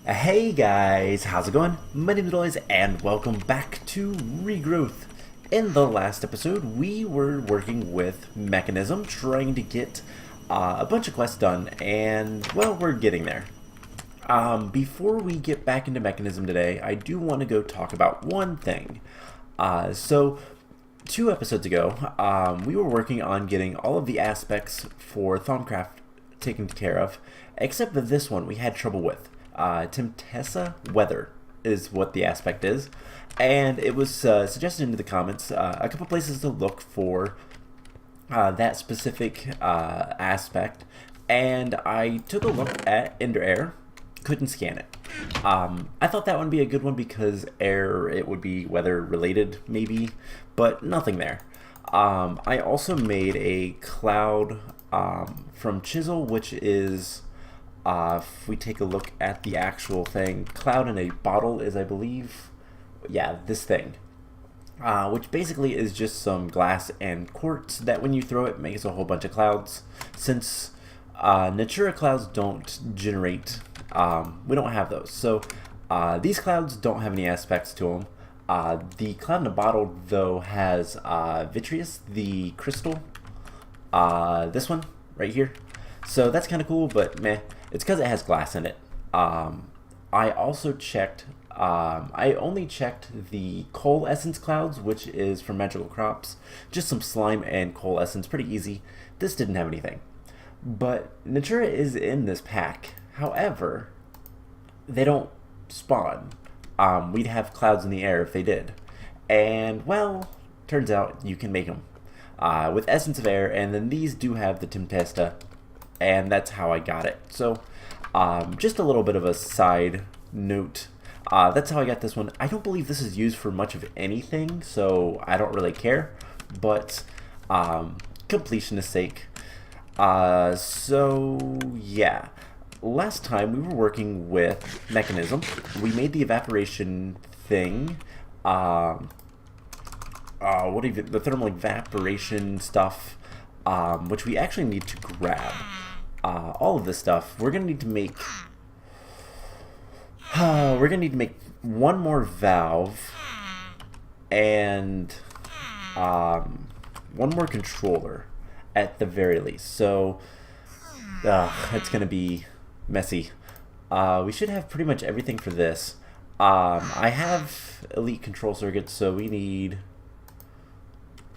Hey guys, how's it going? My name is Lois and welcome back to Regrowth. In the last episode, we were working with Mekanism, trying to get a bunch of quests done, and well, we're getting there. Before we get back into Mekanism today, I do want to go talk about one thing. So, 2 episodes ago, we were working on getting all of the aspects for Thaumcraft taken care of, except for this one we had trouble with. Tempesta Weather is what the aspect is, and it was suggested into the comments a couple places to look for that specific aspect, and I took a look at Air, couldn't scan it. I thought that would be a good one because air, it would be weather related maybe, but nothing there. I also made a cloud from Chisel, which is if we take a look at the actual thing, cloud in a bottle is, I believe, yeah, this thing, which basically is just some glass and quartz that when you throw it makes a whole bunch of clouds. Since Natura clouds don't generate, we don't have those, so these clouds don't have any aspects to them. The cloud in a bottle though has vitreous, the crystal, this one right here, so that's kind of cool, but meh. It's because it has glass in it. I also checked, I only checked the coal essence clouds, which is from Magical Crops. Just some slime and coal essence, pretty easy. This didn't have anything. But Natura is in this pack. However, they don't spawn. We'd have clouds in the air if they did. And, well, turns out you can make them with Essence of Air, and then these do have the Tempesta, and that's how I got it. So just a little bit of a side note, that's how I got this one. I don't believe this is used for much of anything, so I don't really care, but completionist sake. So yeah, last time we were working with Mekanism. We made the evaporation thing, the thermal evaporation stuff, which we actually need to grab. All of this stuff we're gonna need to make. One more valve and one more controller at the very least. So it's gonna be messy. We should have pretty much everything for this. I have elite control circuits, so we need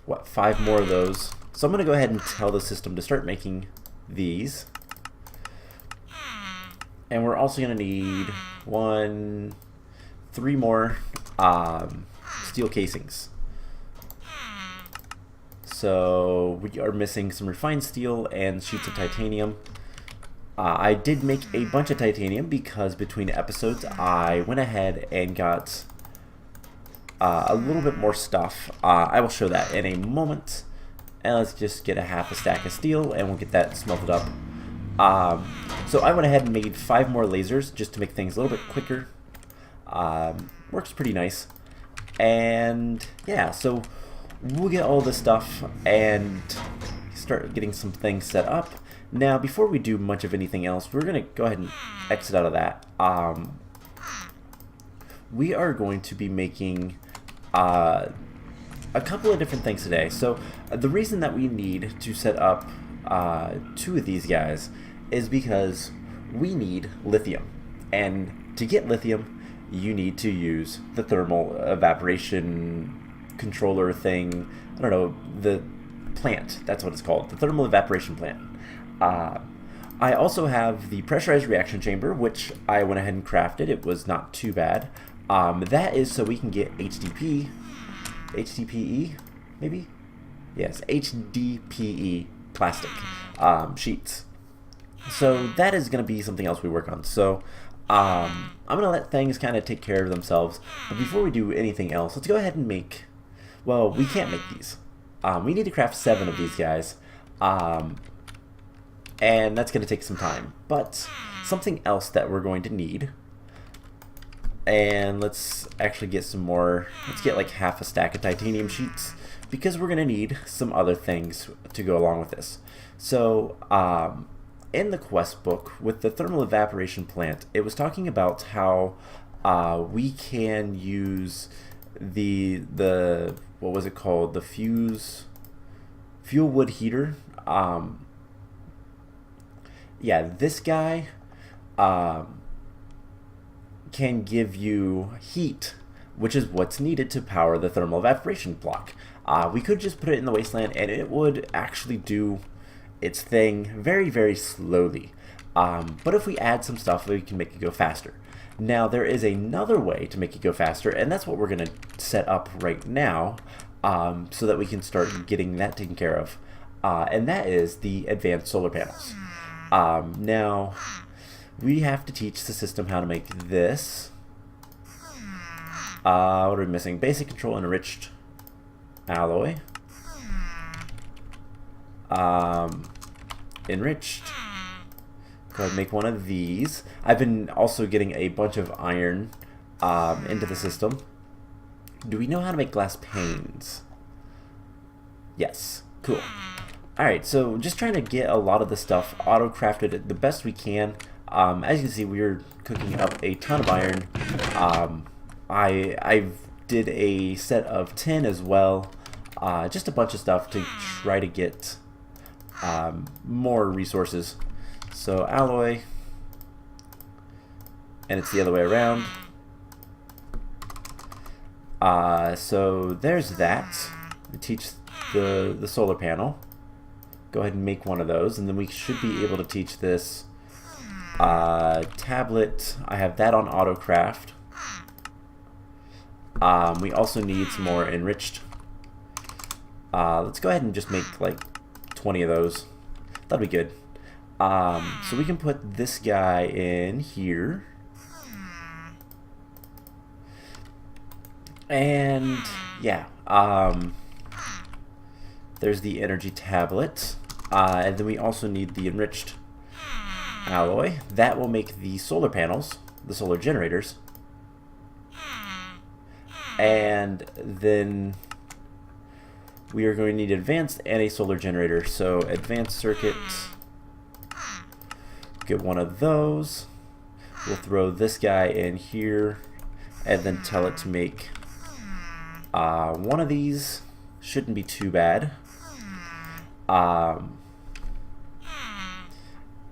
what, 5 more of those. So I'm gonna go ahead and tell the system to start making these. And we're also going to need 3 more steel casings. So we are missing some refined steel and sheets of titanium. I did make a bunch of titanium because between episodes I went ahead and got a little bit more stuff. I will show that in a moment. And let's just get a half a stack of steel and we'll get that smelted up. So I went ahead and made 5 more lasers just to make things a little bit quicker. Works pretty nice. And yeah, so we'll get all this stuff and start getting some things set up. Now, before we do much of anything else, we're going to go ahead and exit out of that. We are going to be making a couple of different things today. So the reason that we need to set up 2 of these guys is because we need lithium, and to get lithium you need to use the thermal evaporation controller thing. I don't know, the plant, that's what it's called, the thermal evaporation plant. I also have the pressurized reaction chamber, which I went ahead and crafted. It was not too bad. That is so we can get HDPE, maybe? Yes, HDPE Plastic sheets. So that is going to be something else we work on. So I'm going to let things kind of take care of themselves. But before we do anything else, let's go ahead and make, well, we can't make these. We need to craft 7 of these guys. And that's going to take some time. But something else that we're going to need, and let's actually get some more, let's get like half a stack of titanium sheets, because we're going to need some other things to go along with this. So in the quest book with the thermal evaporation plant, it was talking about how we can use the what was it called, the fuel wood heater. Yeah, this guy can give you heat, which is what's needed to power the thermal evaporation block. We could just put it in the wasteland and it would actually do its thing very, very slowly. But if we add some stuff, we can make it go faster. Now, there is another way to make it go faster, and that's what we're going to set up right now, so that we can start getting that taken care of. And that is the advanced solar panels. Now, we have to teach the system how to make this. What are we missing? Basic control and enriched alloy. Enriched. Go ahead and make one of these. I've been also getting a bunch of iron into the system. Do we know how to make glass panes? Yes. Cool. Alright, so just trying to get a lot of the stuff auto-crafted the best we can. As you can see, we're cooking up a ton of iron. I did a set of 10 as well. Just a bunch of stuff to try to get more resources. So alloy, and it's the other way around. So there's that. We teach the solar panel. Go ahead and make one of those, and then we should be able to teach this tablet. I have that on autocraft. We also need some more enriched. Let's go ahead and just make like 20 of those. That'll be good. So we can put this guy in here. And yeah, there's the energy tablet. And then we also need the enriched alloy. That will make the solar panels, the solar generators. And then we are going to need advanced and a solar generator. So advanced circuit, get one of those. We'll throw this guy in here and then tell it to make one of these. Shouldn't be too bad.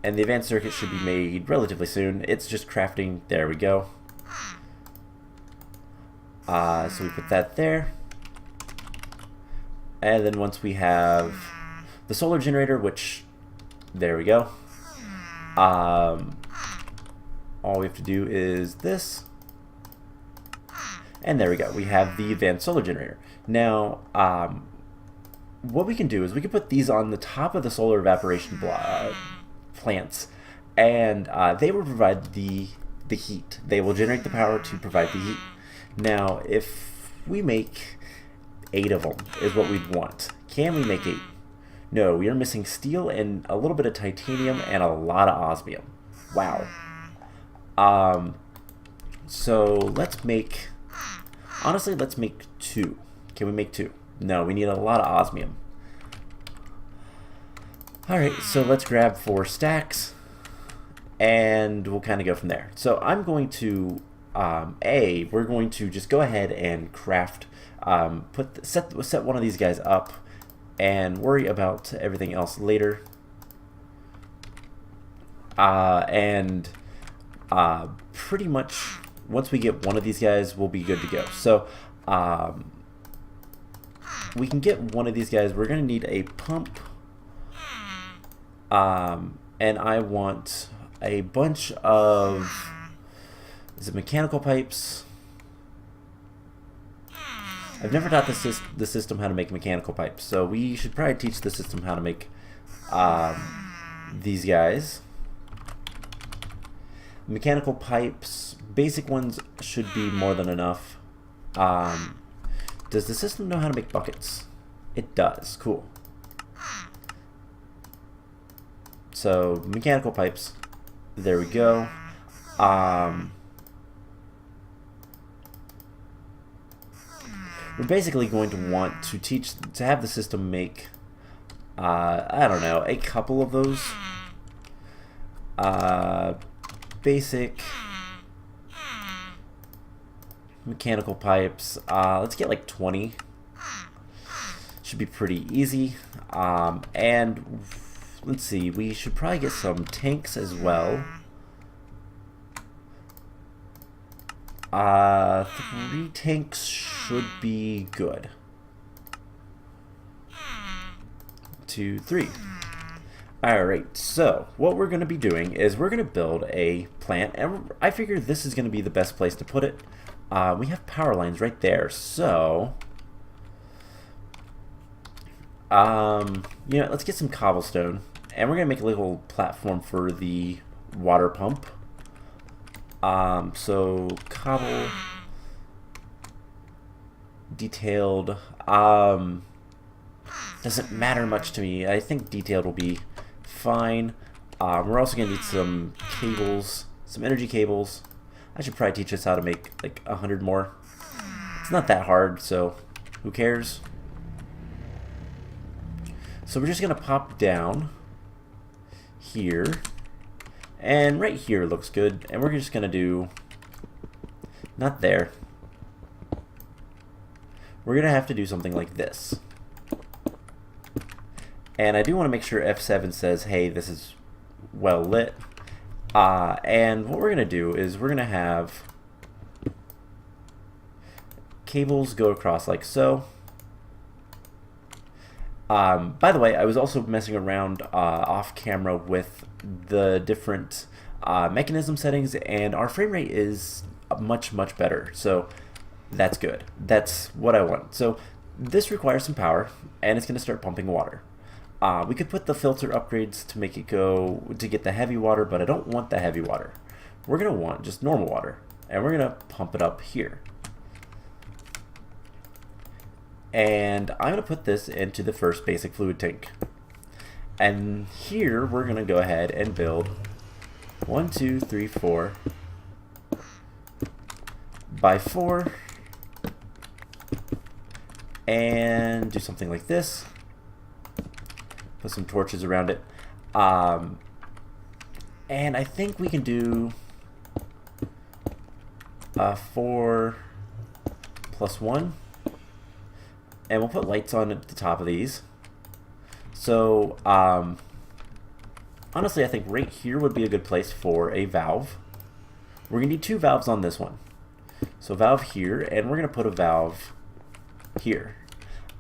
And the advanced circuit should be made relatively soon. It's just crafting. There we go. So we put that there. And then once we have the solar generator, which, there we go. All we have to do is this. And there we go. We have the advanced solar generator. Now, what we can do is we can put these on the top of the solar evaporation plants, and they will provide the heat. They will generate the power to provide the heat. Now, if we make 8 of them, is what we'd want. Can we make 8? No, we are missing steel and a little bit of titanium and a lot of osmium. Wow. So let's make, honestly, let's make 2. Can we make 2? No, we need a lot of osmium. Alright, so let's grab 4 stacks, and we'll kind of go from there. So I'm going to, we're going to just go ahead and craft, set one of these guys up, and worry about everything else later. Pretty much once we get one of these guys, we'll be good to go. So we can get one of these guys. We're going to need a pump, and I want a bunch of, is it mechanical pipes? I've never taught the system how to make mechanical pipes, so we should probably teach the system how to make these guys. Mechanical pipes, basic ones should be more than enough. Does the system know how to make buckets? It does. Cool. So mechanical pipes. There we go. We're basically going to want to have the system make, I don't know, a couple of those. Basic mechanical pipes. Let's get like 20. Should be pretty easy. And let's see, we should probably get some tanks as well. 3 tanks should be good. 2, 3. Alright, so what we're going to be doing is we're going to build a plant, and I figure this is going to be the best place to put it. We have power lines right there, so you know, let's get some cobblestone, and we're going to make a little platform for the water pump. So cobble, detailed, doesn't matter much to me. I think detailed will be fine. We're also going to need some cables, some energy cables. I should probably teach us how to make like 100 more. It's not that hard, so who cares? So we're just going to pop down here. And right here looks good. And we're just going to do, not there. We're going to have to do something like this. And I do want to make sure F7 says, hey, this is well lit. And what we're going to do is we're going to have cables go across like so. By the way, I was also messing around off camera with the different mechanism settings, and our frame rate is much better, so that's good. That's what I want. So this requires some power, and it's going to start pumping water. We could put the filter upgrades to make it go to get the heavy water, but I don't want the heavy water. We're going to want just normal water, and we're going to pump it up here. And I'm going to put this into the first basic fluid tank. And here we're going to go ahead and build 1, 2, 3, 4 by 4, and do something like this. Put some torches around it. And I think we can do 4 plus 1. And we'll put lights on at the top of these. So, honestly, I think right here would be a good place for a valve. We're going to need 2 valves on this one. So valve here, and we're going to put a valve here.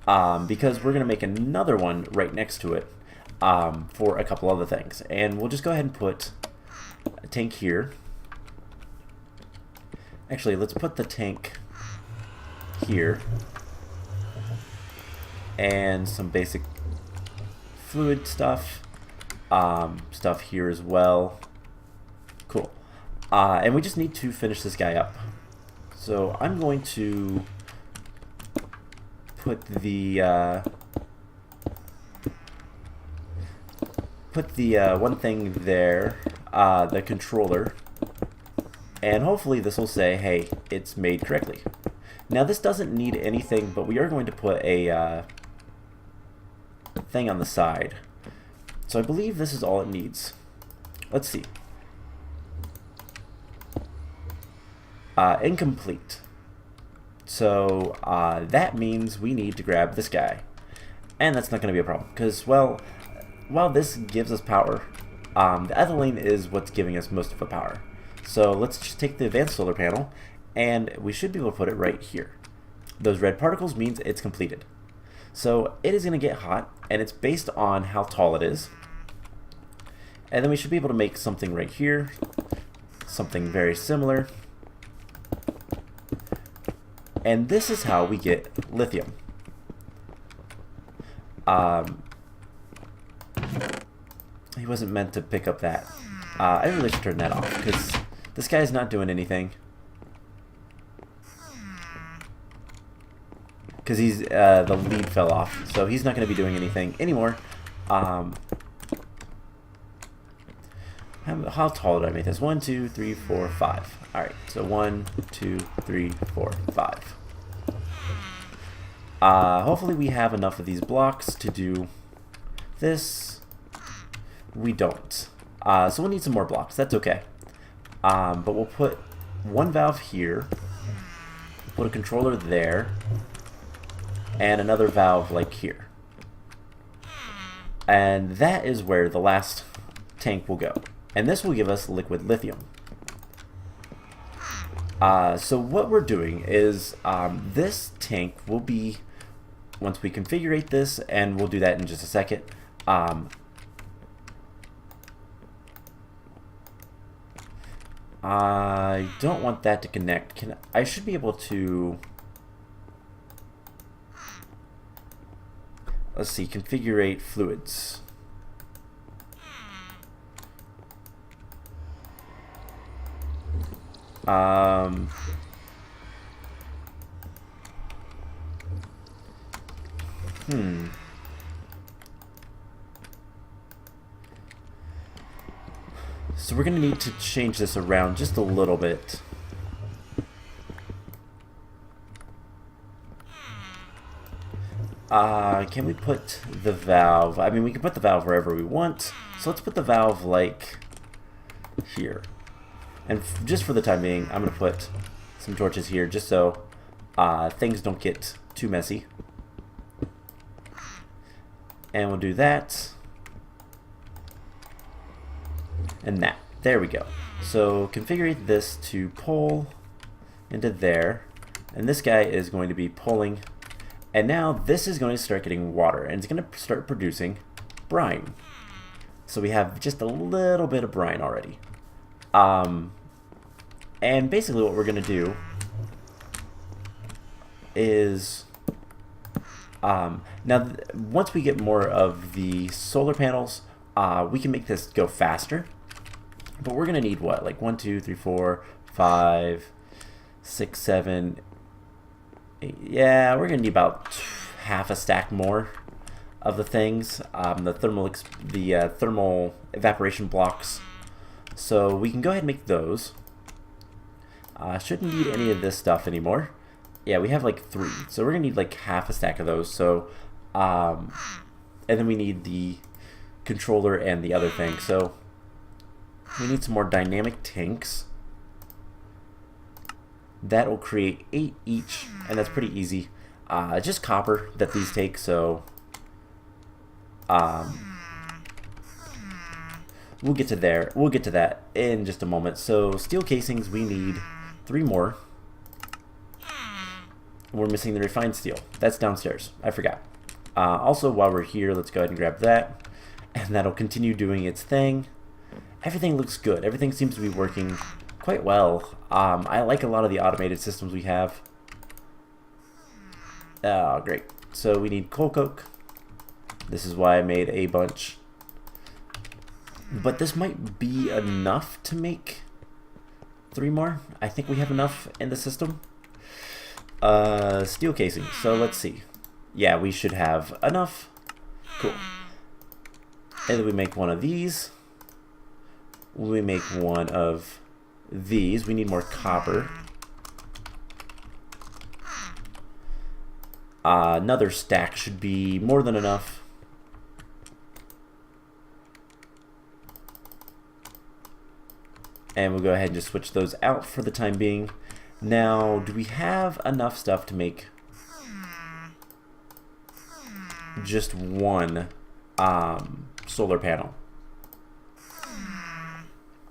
Because we're going to make another one right next to it for a couple other things. And we'll just go ahead and put a tank here. Actually, let's put the tank here. And some basic fluid stuff. Stuff here as well. Cool. And we just need to finish this guy up. So I'm going to put the one thing there, the controller, and hopefully this will say, hey, it's made correctly. Now this doesn't need anything, but we are going to put a thing on the side. So I believe this is all it needs. Let's see. Incomplete. So that means we need to grab this guy. And that's not going to be a problem, because, well, while this gives us power, the ethylene is what's giving us most of the power. So let's just take the advanced solar panel, and we should be able to put it right here. Those red particles means it's completed. So it is going to get hot, and it's based on how tall it is. And then we should be able to make something right here, something very similar. And this is how we get lithium. He wasn't meant to pick up that. I really should turn that off, because this guy's not doing anything. Because he's the lead fell off, so he's not going to be doing anything anymore. How tall did I make this? 1, 2, 3, 4, 5. All right, so 1, 2, 3, 4, 5. Hopefully we have enough of these blocks to do this. We don't. So we'll need some more blocks. That's okay. But we'll put one valve here, put a controller there, and another valve like here. And that is where the last tank will go. And this will give us liquid lithium. So what we're doing is this tank will be, once we configure this, and we'll do that in just a second. I don't want that to connect. I should be able to... Let's see, configure fluids. So we're going to need to change this around just a little bit. Can we put the valve? I mean, we can put the valve wherever we want. So let's put the valve like here. And just for the time being, I'm going to put some torches here just so things don't get too messy. And we'll do that. And that. There we go. So configure this to pull into there. And this guy is going to be pulling. And now this is going to start getting water. And it's going to start producing brine. So we have just a little bit of brine already. And basically what we're going to do is... now, once we get more of the solar panels, we can make this go faster. But we're going to need what? Like 1, 2, 3, 4, 5, 6, 7, 8. Yeah, we're going to need about half a stack more of the things. The thermal evaporation blocks. So we can go ahead and make those. Shouldn't need any of this stuff anymore. Yeah, we have like 3. So we're going to need like half a stack of those. So, and then we need the controller and the other thing. So we need some more dynamic tanks. That will create 8 each, and that's pretty easy. Just copper that these take, so we'll get to there. We'll get to that in just a moment. So steel casings, we need 3 more. We're missing the refined steel. That's downstairs. I forgot. Also, while we're here, let's go ahead and grab that, and that'll continue doing its thing. Everything looks good. Everything seems to be working quite well. I like a lot of the automated systems we have. Oh, great. So we need coal coke. This is why I made a bunch. But this might be enough to make 3 more. I think we have enough in the system. Steel casing. So let's see. Yeah, we should have enough. Cool. And then we make one of these. We make one of these. We need more copper. Another stack should be more than enough. And we'll go ahead and just switch those out for the time being. Now, do we have enough stuff to make just one solar panel?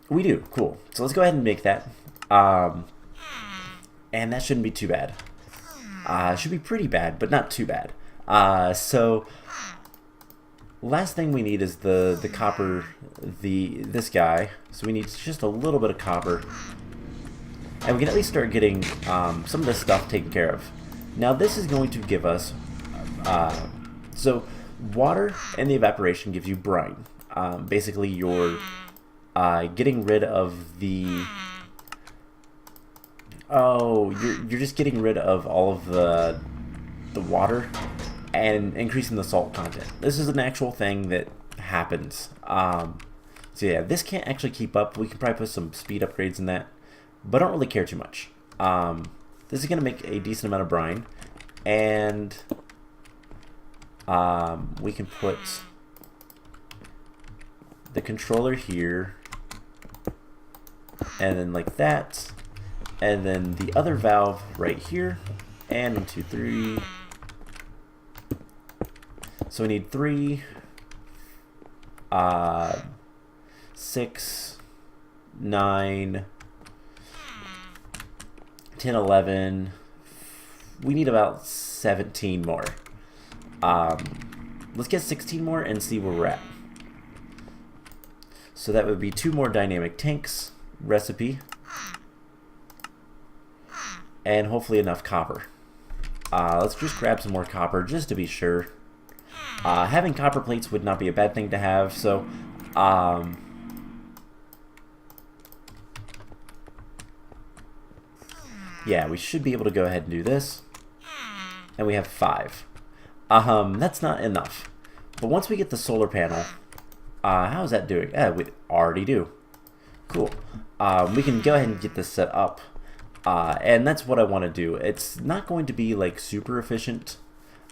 We do. Cool. So let's go ahead and make that. And that shouldn't be too bad. It should be pretty bad, but not too bad. So last thing we need is the copper, this guy. So we need just a little bit of copper. And we can at least start getting some of this stuff taken care of. Now this is going to give us... so water and the evaporation gives you brine. Basically you're getting rid of the... Oh, you're just getting rid of all of the water and increasing the salt content. This is an actual thing that happens. So yeah, this can't actually keep up. We can probably put some speed upgrades in that, but I don't really care too much. This is going to make a decent amount of brine, and we can put the controller here, and then like that, and then the other valve right here, and 1, 2, 3. So we need 3, 6, 9, 10, 11. We need about 17 more. Let's get 16 more and see where we're at. So that would be 2 more dynamic tanks recipe, and hopefully enough copper. Let's just grab some more copper just to be sure. Having copper plates would not be a bad thing to have, so yeah, we should be able to go ahead and do this. And we have 5. That's not enough. But once we get the solar panel, how is that doing? We already do. Cool. We can go ahead and get this set up. And that's what I want to do. It's not going to be like super efficient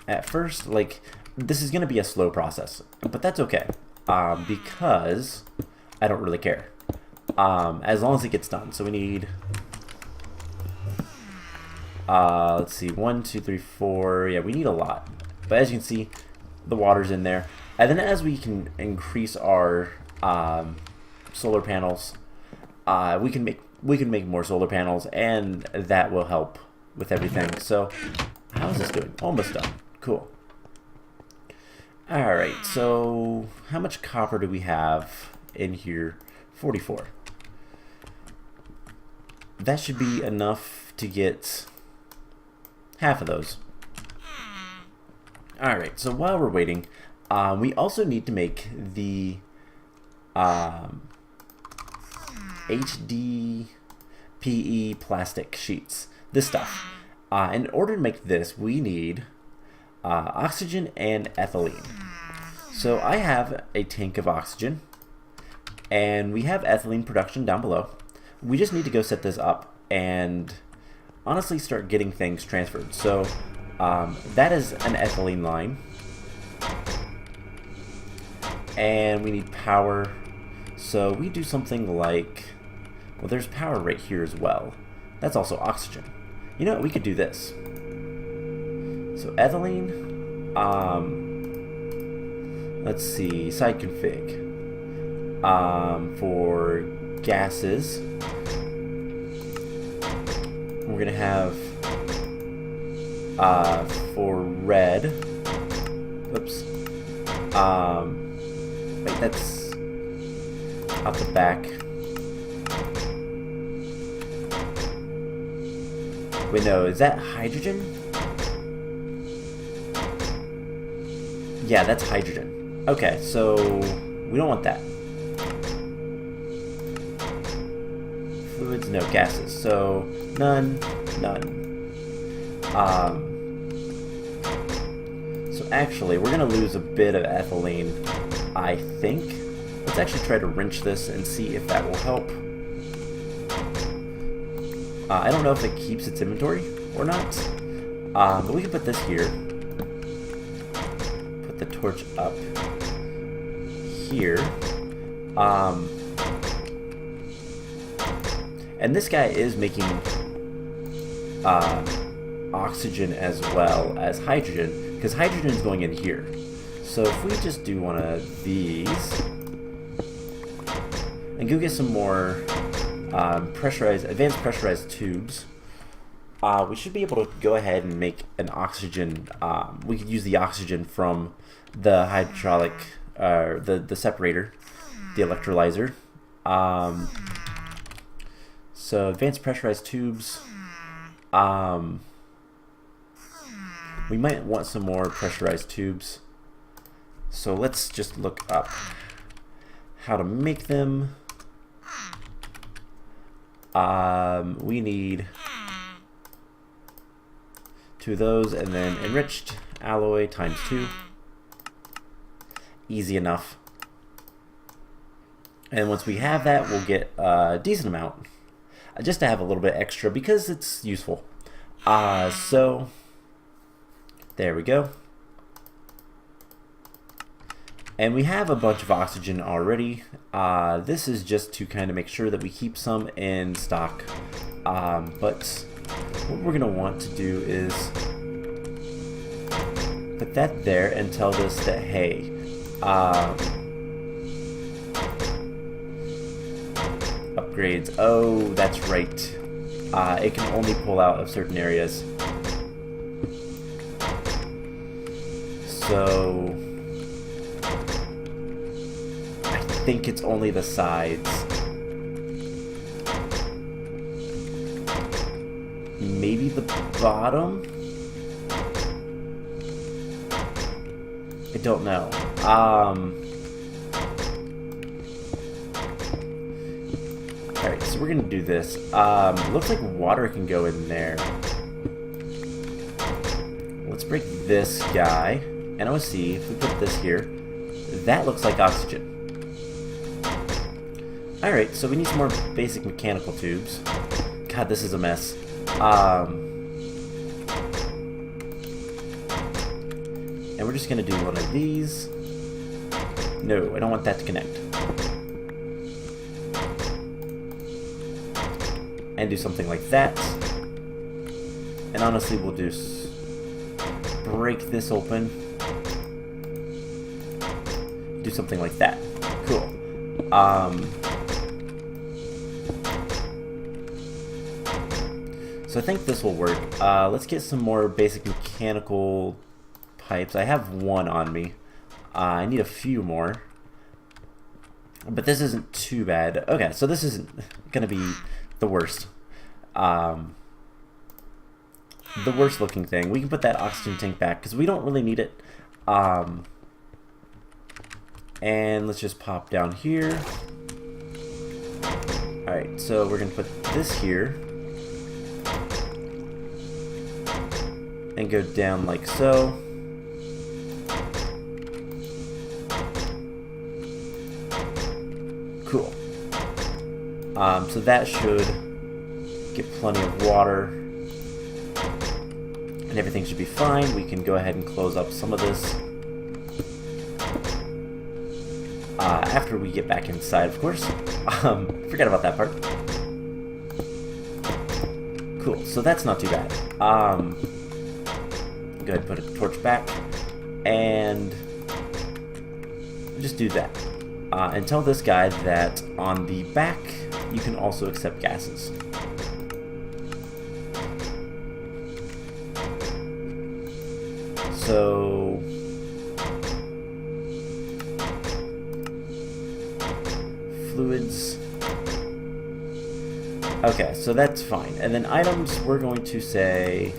at first. Like, this is going to be a slow process, but that's okay. Because I don't really care. As long as it gets done. So we need, let's see, 1, 2, 3, 4. Yeah, we need a lot. But as you can see, the water's in there. And then as we can increase our solar panels, we can make more solar panels, and that will help with everything. So how is this doing? Almost done. Cool. Alright, so how much copper do we have in here? 44. That should be enough to get half of those. Alright, so while we're waiting, we also need to make the HDPE plastic sheets. This stuff. In order to make this, we need oxygen and ethylene. So I have a tank of oxygen, and we have ethylene production down below. We just need to go set this up and honestly start getting things transferred. So that is an ethylene line, and we need power. So we do something like, well, there's power right here as well. That's also oxygen. You know what, we could do this. So ethylene, let's see, side config. For gases, we're gonna have, for red, oops, wait, that's out the back. Wait, no, is that hydrogen? Yeah, that's hydrogen. Okay, so we don't want that. Fluids, no, gases. So none, none. So actually, we're gonna lose a bit of ethylene, I think. Let's actually try to wrench this and see if that will help. I don't know if it keeps its inventory or not, but we can put this here. Put the torch up here. And this guy is making oxygen as well as hydrogen, because hydrogen is going in here. So if we just do one of these and go get some more advanced pressurized tubes, we should be able to go ahead and make an oxygen. We could use the oxygen from the hydraulic, the separator, the electrolyzer. So advanced pressurized tubes. We might want some more pressurized tubes. So let's just look up how to make them. We need 2 of those, and then enriched alloy times 2. Easy enough. And once we have that, we'll get a decent amount, just to have a little bit extra because it's useful. So there we go. And we have a bunch of oxygen already. This is just to kind of make sure that we keep some in stock. But what we're going to want to do is put that there and tell this that, hey, upgrades. Oh, that's right. It can only pull out of certain areas. So I think it's only the sides. Maybe the bottom? I don't know. Alright, so we're gonna do this. Looks like water can go in there. Let's break this guy. NOC, if we put this here, that looks like oxygen. Alright, so we need some more basic mechanical tubes. God, this is a mess. And we're just gonna do one of these. No, I don't want that to connect. And do something like that. And honestly, we'll do break this open. Do something like that. Cool. So I think this will work. Let's get some more basic mechanical pipes. I have one on me. I need a few more. But this isn't too bad. Okay, so this isn't gonna be the worst. The worst looking thing. We can put that oxygen tank back because we don't really need it. And let's just pop down here. Alright, so we're gonna put this here. And go down like so. Cool. So that should get plenty of water. And everything should be fine. We can go ahead and close up some of this. After we get back inside, of course. Forget about that part. Cool, so that's not too bad. Go ahead and put a torch back. And just do that. And tell this guy that on the back, you can also accept gases. So fluids. Okay, so that's fine. And then items, we're going to say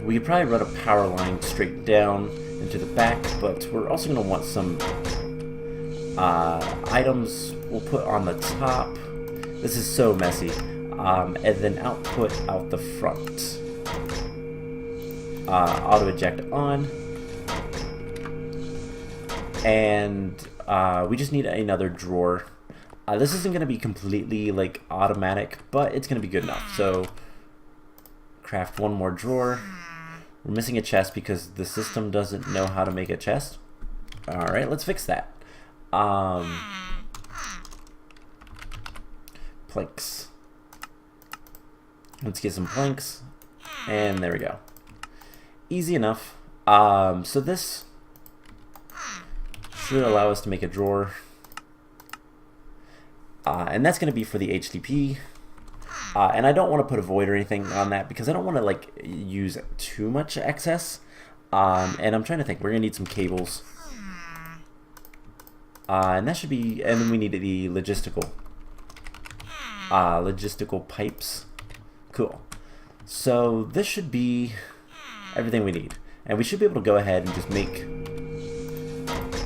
we could probably run a power line straight down into the back, but we're also going to want some items we'll put on the top. This is so messy. And then output out the front. Auto eject on. And we just need another drawer. This isn't going to be completely like automatic, but it's going to be good enough. So craft one more drawer. We're missing a chest because the system doesn't know how to make a chest. Alright, let's fix that. Planks. Let's get some planks. And there we go. Easy enough. So this should allow us to make a drawer. And that's going to be for the HDPE. And I don't want to put a void or anything on that because I don't want to like use too much excess. And I'm trying to think. We're going to need some cables. And that should be, and then we need the logistical pipes. Cool. So this should be everything we need. And we should be able to go ahead and just make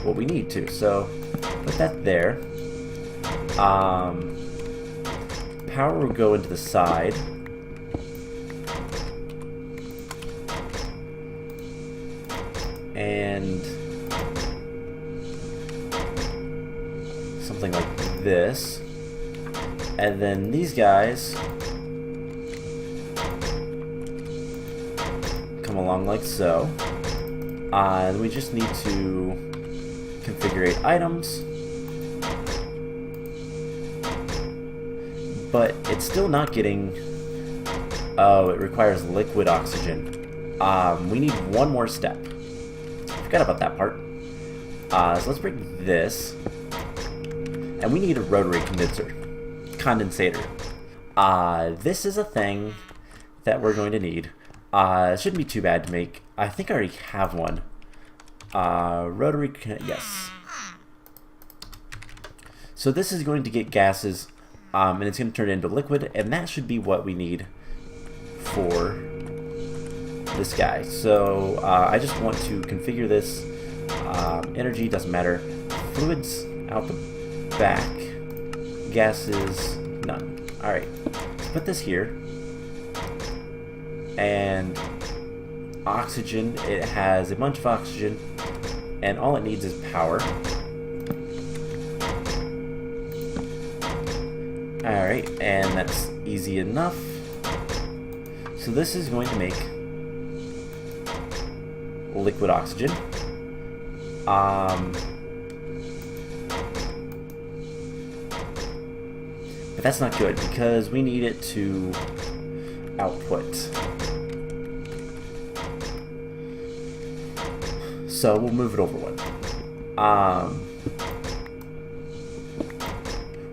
what we need to. So put that there. Power will go into the side. And something like this. And then these guys come along like so. And we just need to configure items. But it's still not getting... Oh, it requires liquid oxygen. We need one more step. Forgot about that part. So let's break this. And we need a rotary condensator. This is a thing that we're going to need. It shouldn't be too bad to make. I think I already have one. Yes. So this is going to get gases, and it's going to turn it into liquid, and that should be what we need for this guy. So I just want to configure this. Energy doesn't matter. Fluids out the back. Gases none. All right. Let's put this here. And oxygen, it has a bunch of oxygen, and all it needs is power. Alright, and that's easy enough. So this is going to make liquid oxygen. But that's not good because we need it to output. So we'll move it over one.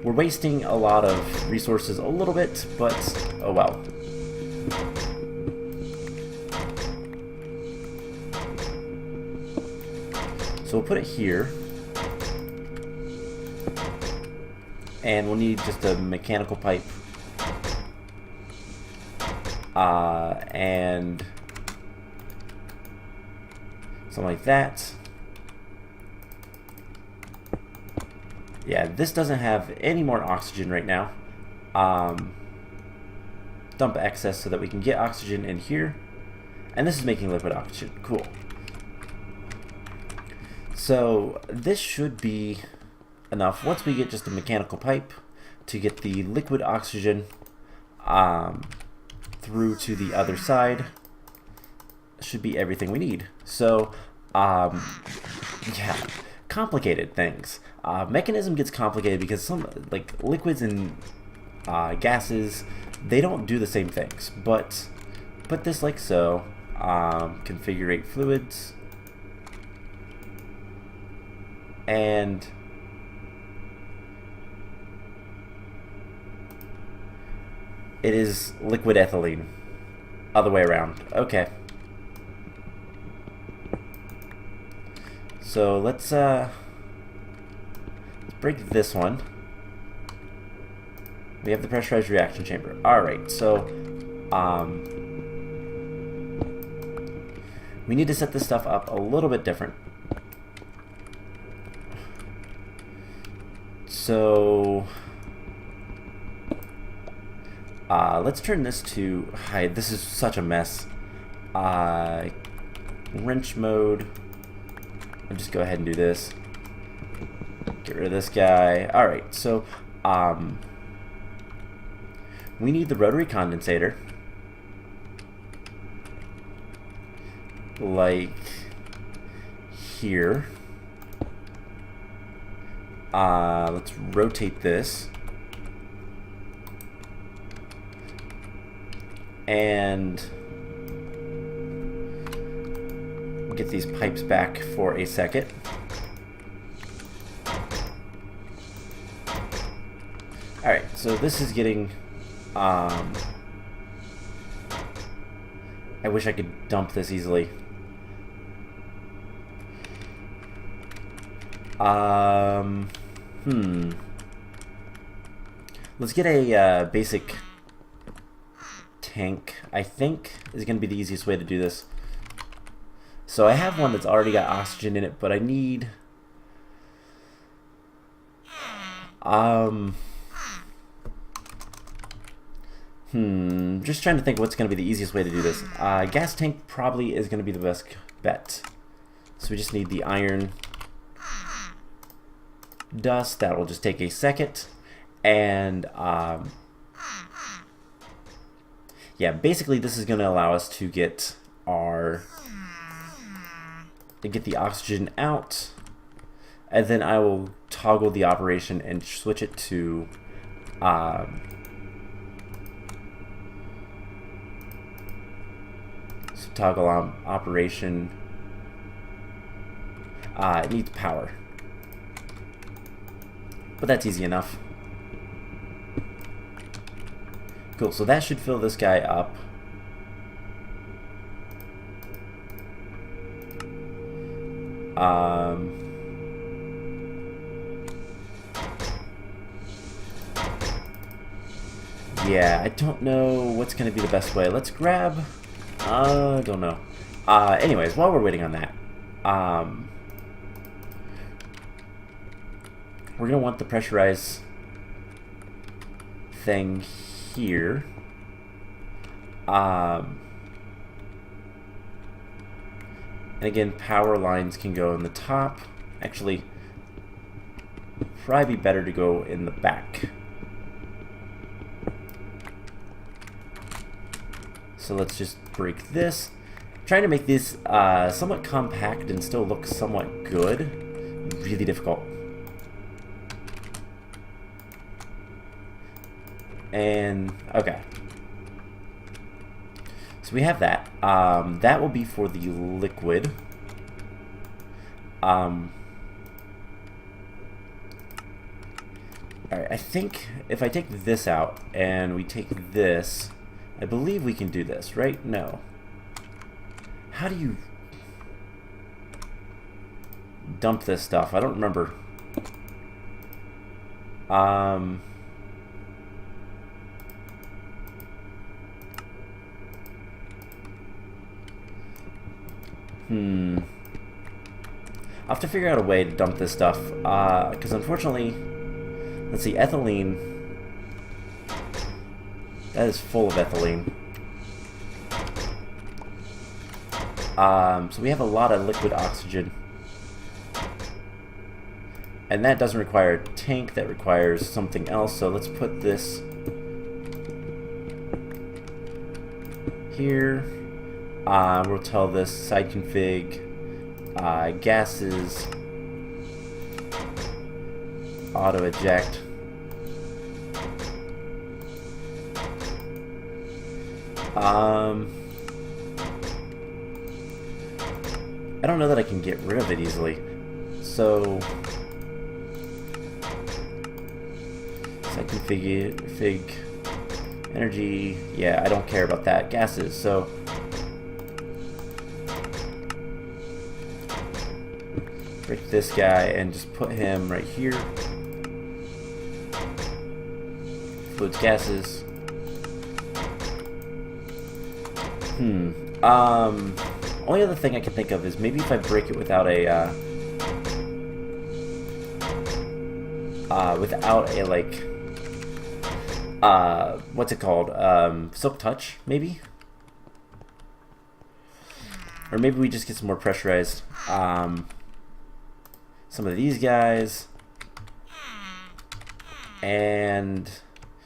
We're wasting a lot of resources a little bit, but oh well. So we'll put it here. And we'll need just a mechanical pipe. And something like that. Yeah, this doesn't have any more oxygen right now. Dump excess so that we can get oxygen in here. And this is making liquid oxygen. Cool. So this should be enough. Once we get just a mechanical pipe to get the liquid oxygen through to the other side, should be everything we need. So, yeah, complicated things. Mekanism gets complicated because some, like, liquids and gases, they don't do the same things. But put this like so. Configure fluids. And it is liquid ethylene. Other way around. Okay. So let's break this one. We have the pressurized reaction chamber. Alright, so we need to set this stuff up a little bit different. So let's turn this to hide. This is such a mess. Wrench mode. I'll just go ahead and do this. Get rid of this guy. Alright, so we need the rotary condensator. Like here. Let's rotate this. And get these pipes back for a second. Alright, so this is getting I wish I could dump this easily. Let's get a basic tank, I think, is going to be the easiest way to do this. So I have one that's already got oxygen in it, but I need... just trying to think what's going to be the easiest way to do this. Gas tank probably is going to be the best bet. So we just need the iron dust. That will just take a second. And yeah, basically this is going to allow us to get are to get the oxygen out, and then I will toggle the operation and switch it to so toggle on operation. It needs power, but that's easy enough. Cool, so that should fill this guy up. Yeah, I don't know what's going to be the best way. Let's grab... I don't know. Anyways, while we're waiting on that, we're going to want the pressurized thing here. And again, power lines can go in the top. Actually, probably be better to go in the back. So let's just break this. Trying to make this somewhat compact and still look somewhat good. Really difficult. And, okay. So we have that. That will be for the liquid. Alright, I think if I take this out and we take this, I believe we can do this, right? No. How do you dump this stuff? I don't remember. I'll have to figure out a way to dump this stuff, because unfortunately, let's see, ethylene, that is full of ethylene. So we have a lot of liquid oxygen, and that doesn't require a tank, that requires something else. So let's put this here. We'll tell this side config gases auto eject. I don't know that I can get rid of it easily. So side config energy. Yeah, I don't care about that. Gases. So break this guy and just put him right here. Fluids, gases. Only other thing I can think of is maybe if I break it without a like what's it called? Silk touch, maybe? Or maybe we just get some more pressurized some of these guys, and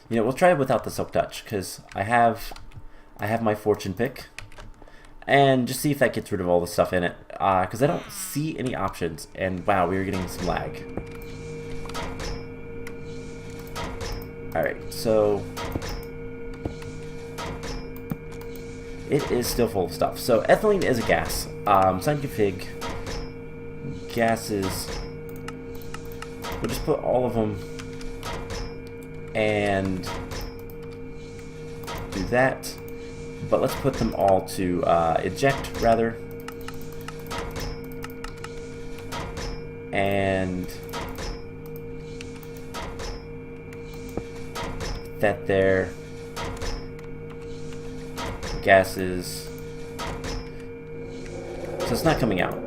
you know, we'll try it without the silk touch because I have my fortune pick, and just see if that gets rid of all the stuff in it, because I don't see any options. And wow, we were getting some lag. Alright, so it is still full of stuff. So ethylene is a gas. Sign config gases. We'll just put all of them and do that. But let's put them all to eject, rather. And that there. Gases. So it's not coming out.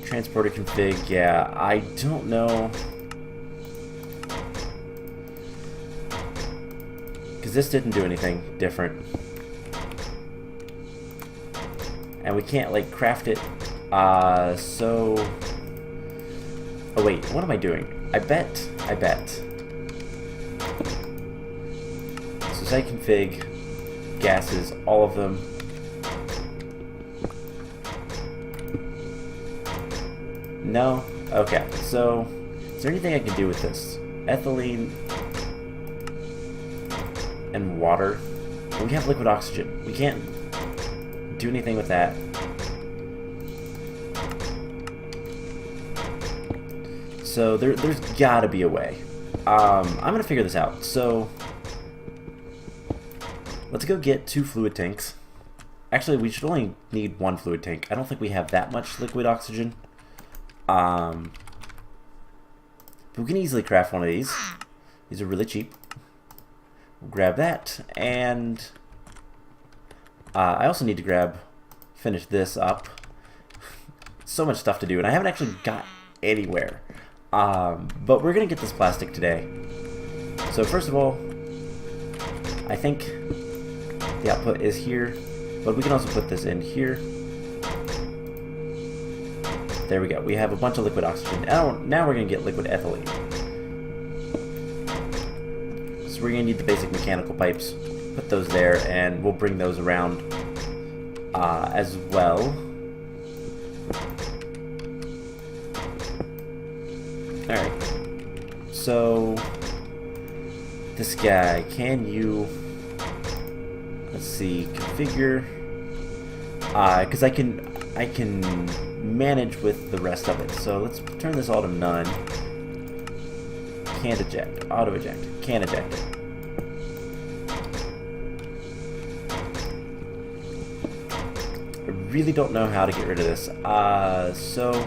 Transporter config, yeah, I don't know. Because this didn't do anything different. And we can't, like, craft it. So Oh wait, what am I doing? I bet. So site config, gases, all of them. No? Okay, so is there anything I can do with this? Ethylene and water. We have liquid oxygen. We can't do anything with that. So there's gotta be a way. I'm gonna figure this out. So let's go get 2 fluid tanks. Actually, we should only need 1 fluid tank. I don't think we have that much liquid oxygen. But we can easily craft one of these. These are really cheap. We'll grab that, and I also need to finish this up. So much stuff to do, and I haven't actually got anywhere. But we're gonna get this plastic today. So first of all, I think the output is here, but we can also put this in here. There we go. We have a bunch of liquid oxygen. Now we're gonna get liquid ethylene. So we're gonna need the basic mechanical pipes. Put those there, and we'll bring those around as well. Alright, so this guy, can you, let's see, configure, because I can manage with the rest of it. So let's turn this all to none. Can't eject, auto eject, can't eject it. I really don't know how to get rid of this. So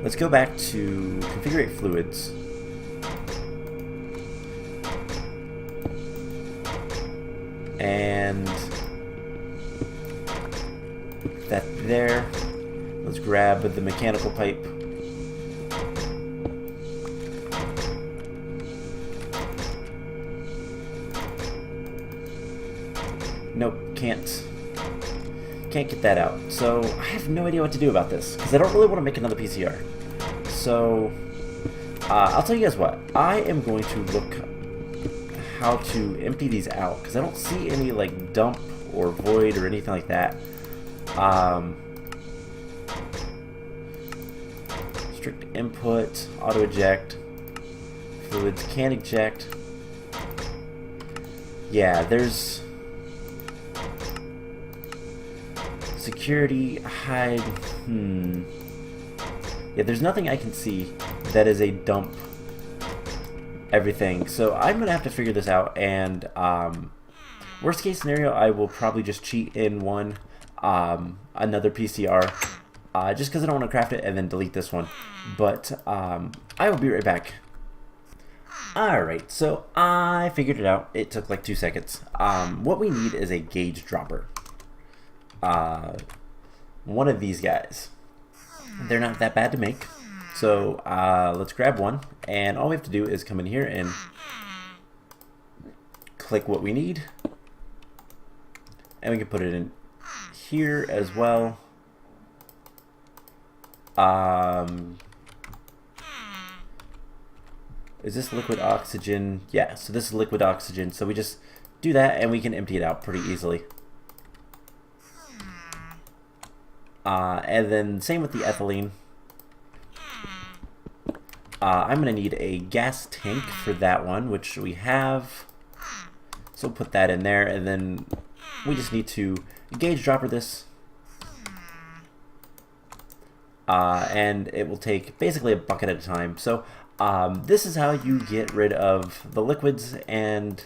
let's go back to configure fluids. And that there. Let's grab the mechanical pipe. Nope, can't get that out. So I have no idea what to do about this, because I don't really want to make another PCR. So I'll tell you guys what, I am going to look how to empty these out, because I don't see any like dump or void or anything like that. Strict input, auto eject, fluids can eject. Yeah, there's security, hide, yeah, there's nothing I can see that is a dump everything. So I'm gonna have to figure this out, and worst case scenario, I will probably just cheat in another PCR, just because I don't want to craft it and then delete this one. But I will be right back. Alright, so I figured it out. It took like 2 seconds. What we need is a gauge dropper. One of these guys. They're not that bad to make. So let's grab one, and all we have to do is come in here and click what we need, and we can put it in here as well. Is this liquid oxygen? Yeah, so this is liquid oxygen. So we just do that, and we can empty it out pretty easily. And then same with the ethylene. I'm going to need a gas tank for that one, which we have. So we'll put that in there, and then we just need to gauge dropper this. And it will take basically a bucket at a time. So this is how you get rid of the liquids and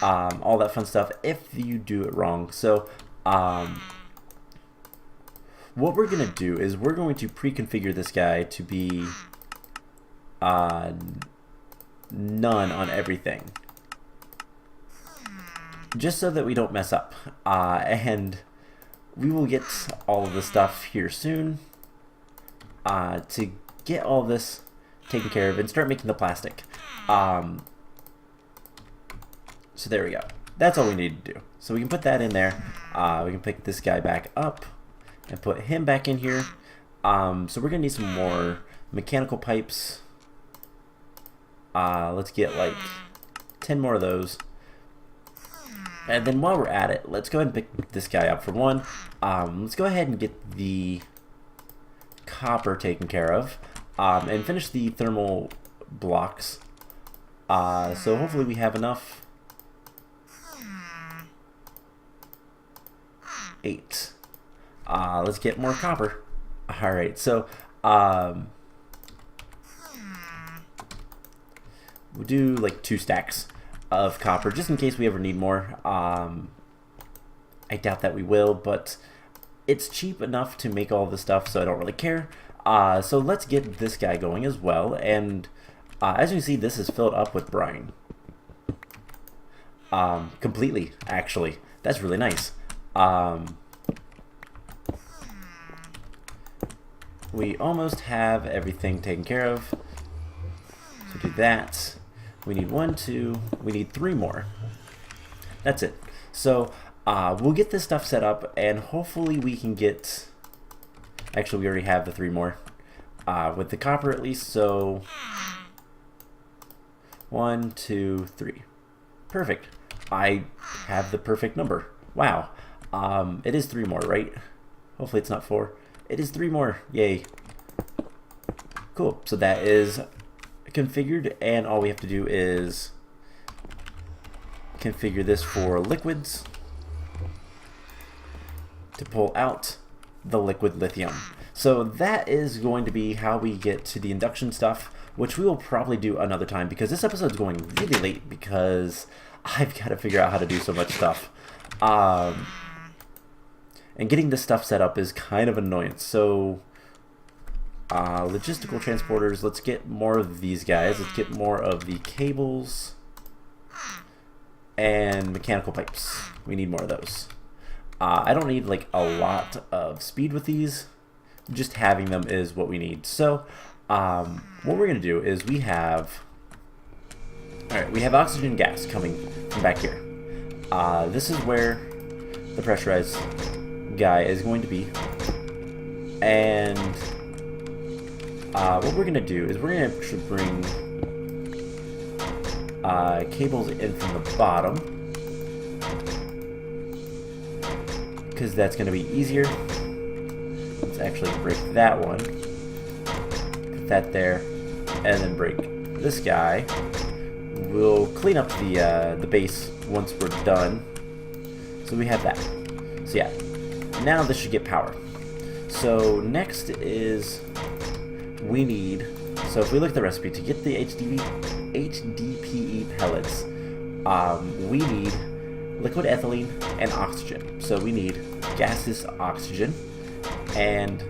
all that fun stuff if you do it wrong. So what we're going to do is we're going to pre-configure this guy to be none on everything, just so that we don't mess up. And we will get all of the stuff here soon to get all this taken care of and start making the plastic. So there we go. That's all we need to do. So we can put that in there. We can pick this guy back up, and put him back in here. So we're gonna need some more mechanical pipes. Let's get like 10 more of those. And then while we're at it, let's go ahead and pick this guy up for one. Let's go ahead and get the copper taken care of, and finish the thermal blocks. So hopefully we have enough. 8. Let's get more copper. Alright, so we'll do like 2 stacks of copper just in case we ever need more. I doubt that we will, but it's cheap enough to make all this stuff, so I don't really care. So let's get this guy going as well, and as you can see, this is filled up with brine. Completely, actually. That's really nice. We almost have everything taken care of. So do that. We need 1, 2, we need 3 more. That's it. So we'll get this stuff set up, and hopefully we can get... Actually, we already have the 3 more. With the copper at least, so... 1, 2, 3. Perfect. I have the perfect number. Wow. It is 3 more, right? Hopefully it's not 4. It is 3 more. Yay. Cool. So that is configured, and all we have to do is configure this for liquids to pull out the liquid lithium. So that is going to be how we get to the induction stuff, which we will probably do another time, because this episode is going really late because I've got to figure out how to do so much stuff. And getting this stuff set up is kind of annoying. So logistical transporters, let's get more of these guys. Let's get more of the cables and mechanical pipes. We need more of those. I don't need like a lot of speed with these. Just having them is what we need. So what we're gonna do is we have oxygen gas coming from back here. This is where the pressurized guy is going to be, and what we're gonna do is we're gonna actually bring cables in from the bottom, because that's gonna be easier. Let's actually break that one, put that there, and then break this guy. We'll clean up the base once we're done. So we have that. So yeah, now this should get power. So next is we need, so if we look at the recipe, to get the HDPE pellets, we need liquid ethylene and oxygen. So we need gaseous oxygen and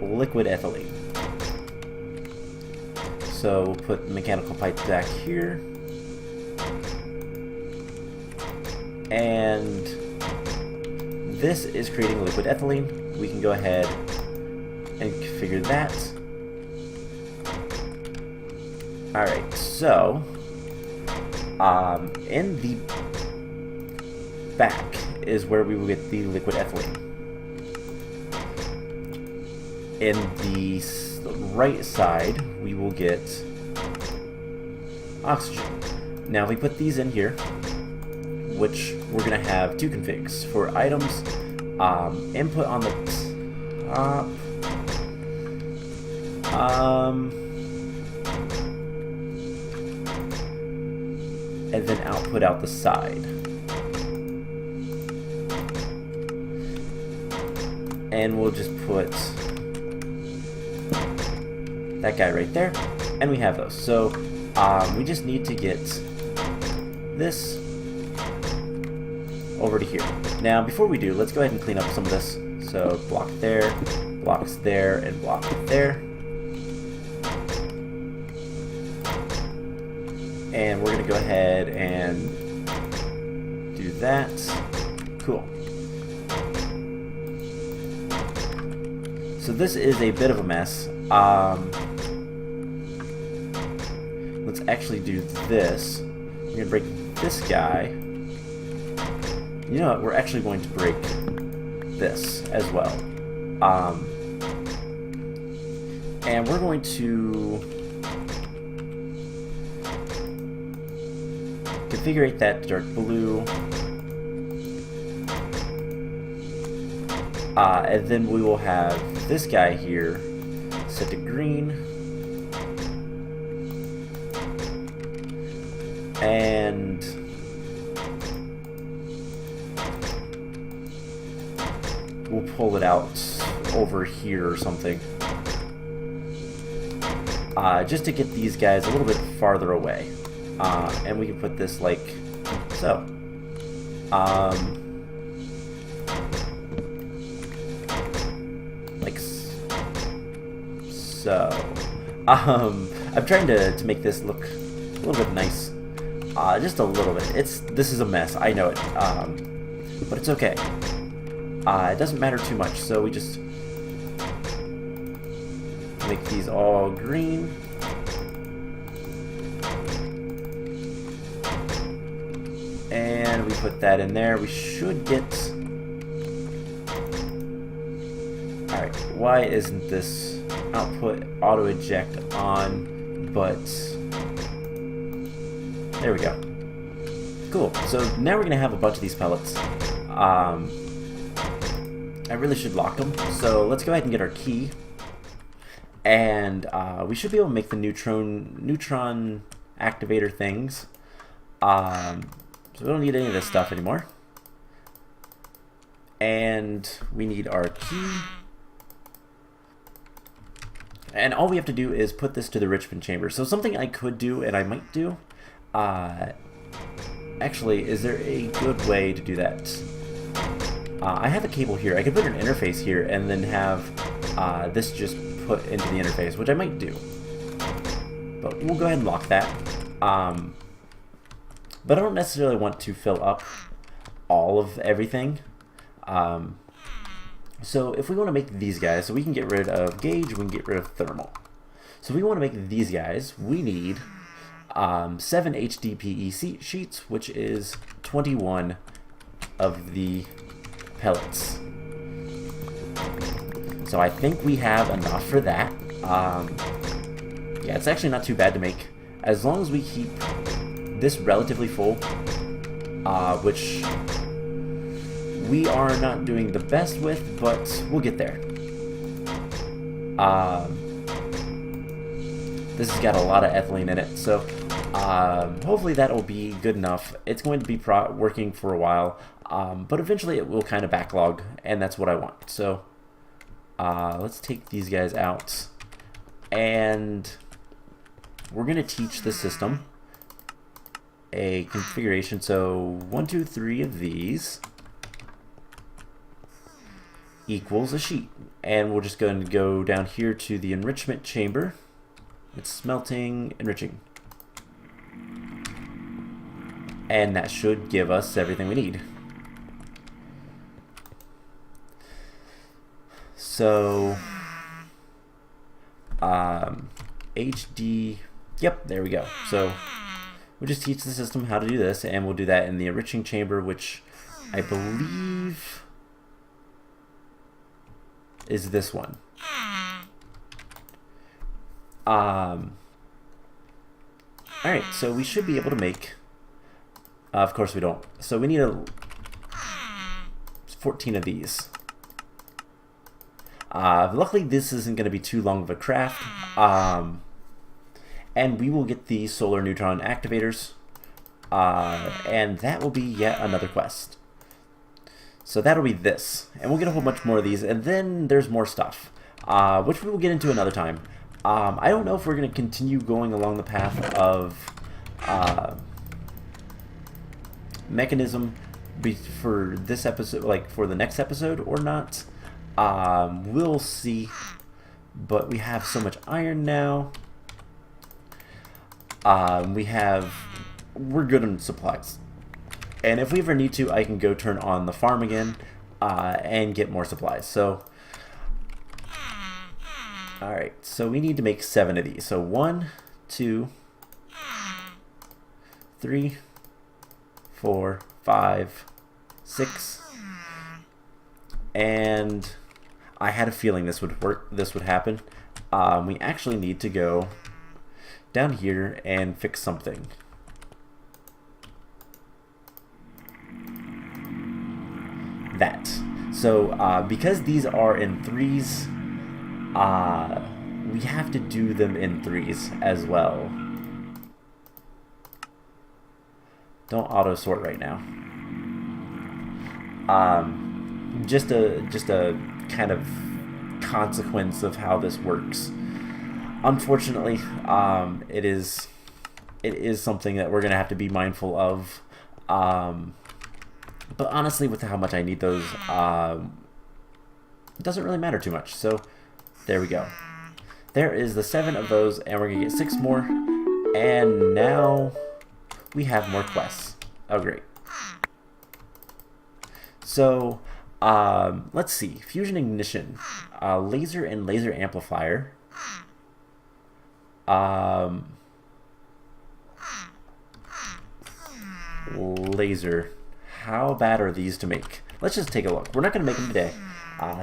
liquid ethylene. So we'll put mechanical pipes back here, and this is creating liquid ethylene. We can go ahead and configure that. Alright, so in the back is where we will get the liquid ethylene. In the right side, we will get oxygen. Now, if we put these in here, which we're going to have 2 configs for items, input on the top, and then output out the side. And we'll just put that guy right there, and we have those. So we just need to get this over to here. Now before we do, let's go ahead and clean up some of this. So block there, blocks there, and block there. And we're gonna go ahead and do that. Cool. So this is a bit of a mess. Let's actually do this. We're gonna break this guy. You know what? We're actually going to break this as well. And we're going to configure that to dark blue. And then we will have this guy here set to green. And we'll pull it out over here or something. Just to get these guys a little bit farther away. And we can put this like so. Like so. I'm trying to make this look a little bit nice. Just a little bit. This is a mess, I know it. But it's okay. It doesn't matter too much, so we just make these all green. And we put that in there. We should get... Alright, why isn't this output auto eject on? But there we go. Cool. So now we're gonna have a bunch of these pellets. I really should lock them. So let's go ahead and get our key. And we should be able to make the neutron activator things. So we don't need any of this stuff anymore. And we need our key. And all we have to do is put this to the enrichment chamber. So something I could do, and I might do, actually, is there a good way to do that? I have a cable here. I could put an interface here and then have this just put into the interface, which I might do. But we'll go ahead and lock that. But I don't necessarily want to fill up all of everything. So if we want to make these guys, so we can get rid of gauge, we can get rid of thermal. So if we want to make these guys, we need 7 HDPE sheets, which is 21 of the pellets. So I think we have enough for that. Yeah, it's actually not too bad to make. As long as we keep this relatively full, which we are not doing the best with, but we'll get there. This has got a lot of ethylene in it, so hopefully that'll be good enough. It's going to be working for a while, but eventually it will kind of backlog, and that's what I want. So let's take these guys out, and we're going to teach the system a configuration. So 1, 2, 3 of these equals a sheet, and we're just going to go down here to the enrichment chamber. It's smelting, enriching, and that should give us everything we need. So yep, there we go. So we'll just teach the system how to do this, and we'll do that in the enriching chamber, which I believe is this one. Alright, so we should be able to make, of course we don't, so we need 14 of these. Luckily this isn't going to be too long of a craft, and we will get the solar neutron activators, and that will be yet another quest. So that'll be this, and we'll get a whole bunch more of these, and then there's more stuff, which we will get into another time. I don't know if we're going to continue going along the path of Mekanism for this episode, like for the next episode, or not. We'll see, but we have so much iron now. We're good on supplies. And if we ever need to, I can go turn on the farm again and get more supplies. So, alright, so we need to make 7 of these. So 1, 2, 3, 4, 5, 6, and I had a feeling this would work. This would happen. We actually need to go down here and fix something. That. So because these are in threes, we have to do them in threes as well. Don't auto sort right now. Just a kind of consequence of how this works. Unfortunately, it is something that we're gonna have to be mindful of. But honestly, with how much I need those, it doesn't really matter too much. So there we go. There is the 7 of those, and we're gonna get 6 more. And now we have more quests. Oh, great. So let's see. Fusion ignition, laser and laser amplifier. Laser. How bad are these to make? Let's just take a look. We're not going to make them today.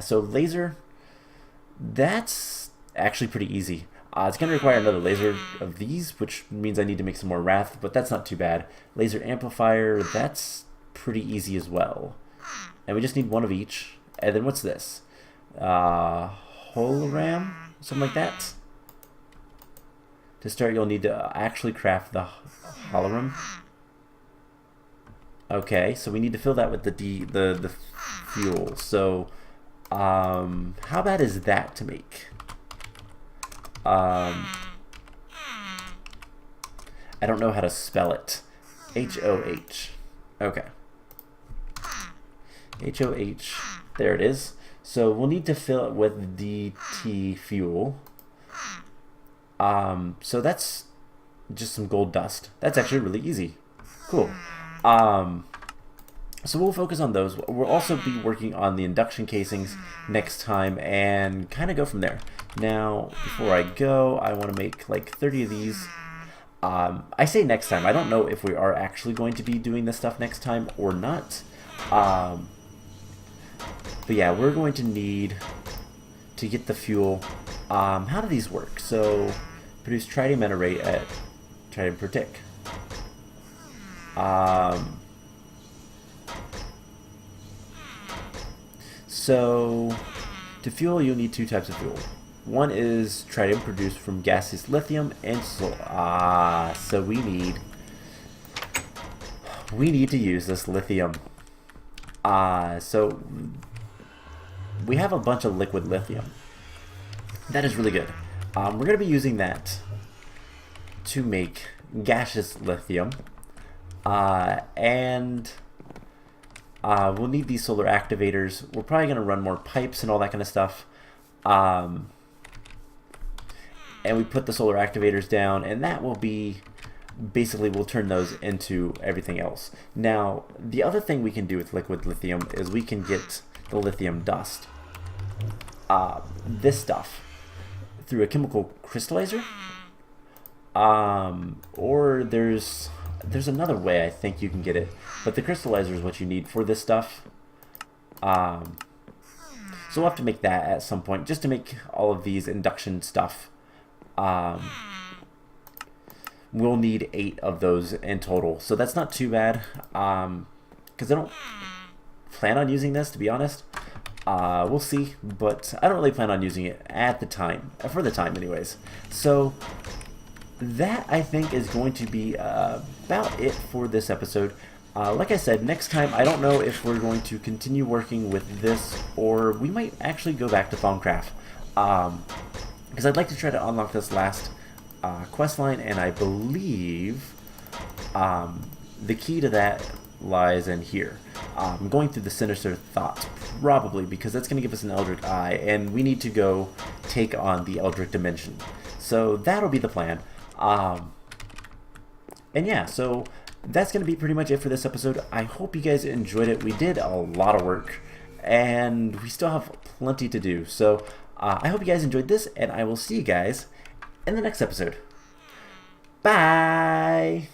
So laser, that's actually pretty easy. It's going to require another laser of these, which means I need to make some more wrath, but that's not too bad. Laser amplifier, that's pretty easy as well. And we just need 1 of each. And then what's this? Hologram? Something like that? To start, you'll need to actually craft the hologram. Okay, so we need to fill that with the fuel. So, how bad is that to make? I don't know how to spell it. H-O-H. Okay. H-O-H. There it is. So we'll need to fill it with DT fuel. So that's just some gold dust. That's actually really easy. Cool. So we'll focus on those. We'll also be working on the induction casings next time and kind of go from there. Now, before I go, I want to make like 30 of these. I say next time. I don't know if we are actually going to be doing this stuff next time or not. But yeah, we're going to need to get the fuel. How do these work? So, produce tritium at a rate at tritium per tick. So, to fuel, you'll need 2 types of fuel. One is tritium produced from gaseous lithium, and so we need to use this lithium. So we have a bunch of liquid lithium. That is really good. We're going to be using that to make gaseous lithium, and we'll need these solar activators. We're probably going to run more pipes and all that kind of stuff. And we put the solar activators down, and that will be basically, we'll turn those into everything else. Now, the other thing we can do with liquid lithium is we can get the lithium dust, this stuff, through a chemical crystallizer. Or there's another way I think you can get it, but the crystallizer is what you need for this stuff. So we'll have to make that at some point, just to make all of these induction stuff. We'll need 8 of those in total, so that's not too bad, because I don't plan on using this, to be honest. We'll see, but I don't really plan on using it at the time, for the time anyways. So that, I think, is going to be about it for this episode. Like I said, next time, I don't know if we're going to continue working with this, or we might actually go back to Thaumcraft, because I'd like to try to unlock this last quest line, and I believe the key to that lies in here. I'm going through the Sinister Thoughts, probably, because that's going to give us an Eldritch Eye, and we need to go take on the Eldritch Dimension. So that'll be the plan. And yeah, so that's going to be pretty much it for this episode. I hope you guys enjoyed it. We did a lot of work, and we still have plenty to do. So I hope you guys enjoyed this, and I will see you guys in the next episode. Bye!